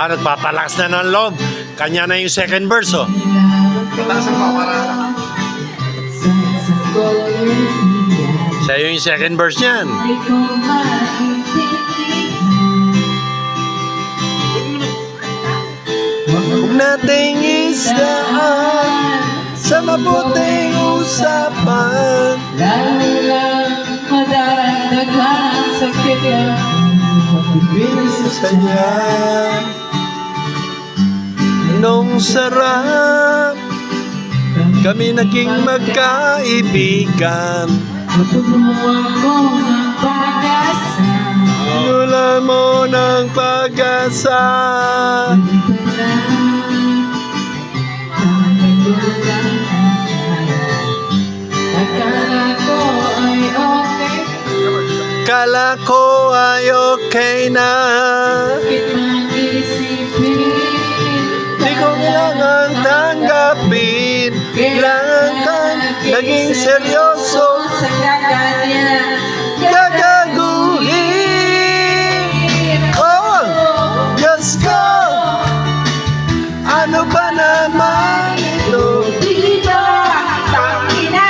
Nagpapalakas na ng loob. Kanya na yung second verse, oh. Pataasan mo para... Siya yung second verse niyan. Huwag nating isdaan sa mabuting usapan. Lalo lang madadaghan ang sakit ng pag-ibig sa kanya. Nung sarap kami naging magkaibigan. Matutumuan mo ng pag-asa. Mula mo ng pag-asa. Akala ko ay okay. Kala ko ay okay na. Sakit mang isipin. Di ko kailangang tanggapin. Kailangan kang naging seryoso. Sa kanya Gagaguhin. Oh, Diyos ko. Ano ba naman ito? dito. Tangina.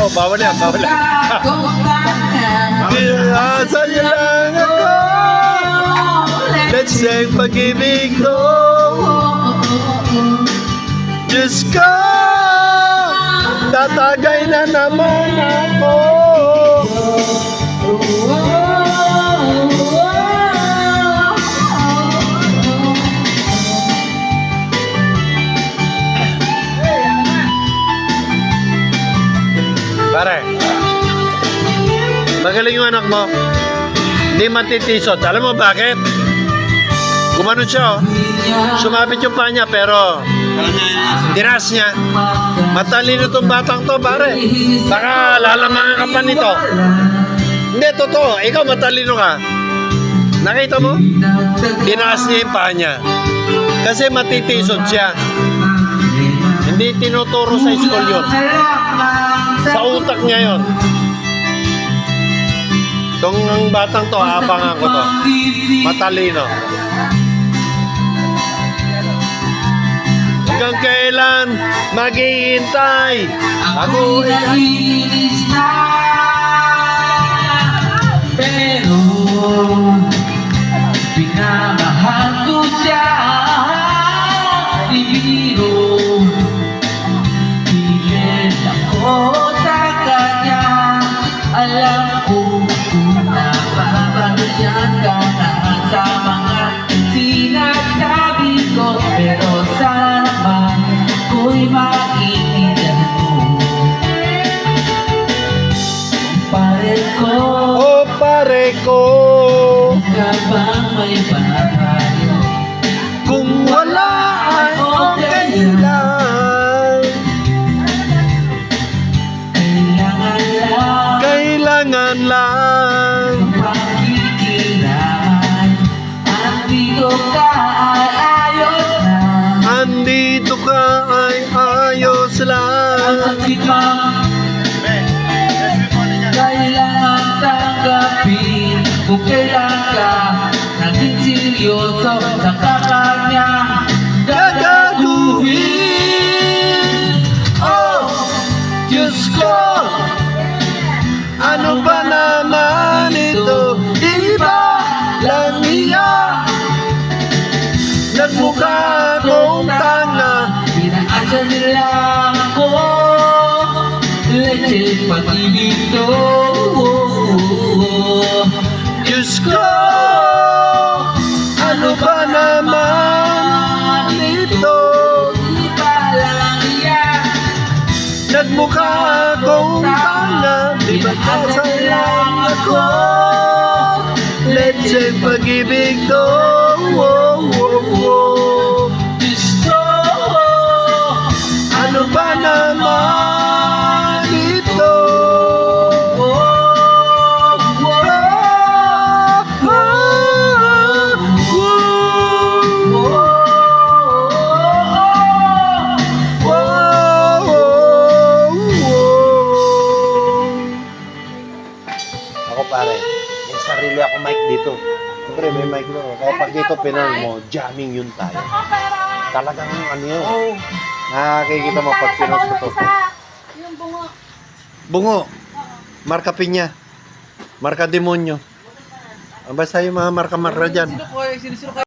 Bawal yan, bawal yan. Kung Asa niyo lang ako. Let's sing pag-ibig ko. Diyos ko, tatagay na naman ako. Pare, magaling yung anak mo. Hindi matitisod. Alam mo bakit? Gumanon siya, oh. Sumabit yung paa niya, pero dinas niya. Matalino tong batang to, pare. Baka lalamangan ka pa nito. Hindi, totoo. Ikaw matalino ka. Nakita mo? Dinas niya yung paa niya. Kasi matitisod siya. Hindi tinuturo sa school yun. Sa utak niya yun. Itong batang to, abangan ko to. Matalino. Hanggang kailan maghihintay? Ako naiinis na. Pero pinamahal ko siya. Ibiro pilit ako sa kanya. Alam ko kung napapagyan ka na sa mga sinasabi ko. Pero sana naman ko'y maintindihan mo. Pare ko, oh, pare ko. kapag may panapayo, Kung wala ay okay lang. kailangan lang Kailangan lang. pagkikilala. Andito ka ay ayos na. Andito ka ay ayos Ang lang. sakit lang, kailangan tanggapin. Kung kailan ka naging seryoso sa kanya, gagaguhin. Oh, Diyos ko, ano ba naman ito? Iba lang niya. Nagmukha akong tanga. Pinaasa nila ako. Leche pag-ibig to. Diyos ko, ano ba naman ito? Iba lang yan. Nagmukha akong tanga. Di ba lang ako? Let's say pag-ibig to. Diyos ko, Ano ba naman ito? bumili ako mic dito. Siyempre, may mic doon. Kaya pag dito, pinal mo, jamming yun tayo. Talagang ano yun. Nakakikita mo pag pinost ko to. Yung bungo. Bungo. Marka Pinya. Marka Demonyo. Basta yung mga marka-marka dyan. Sino ko?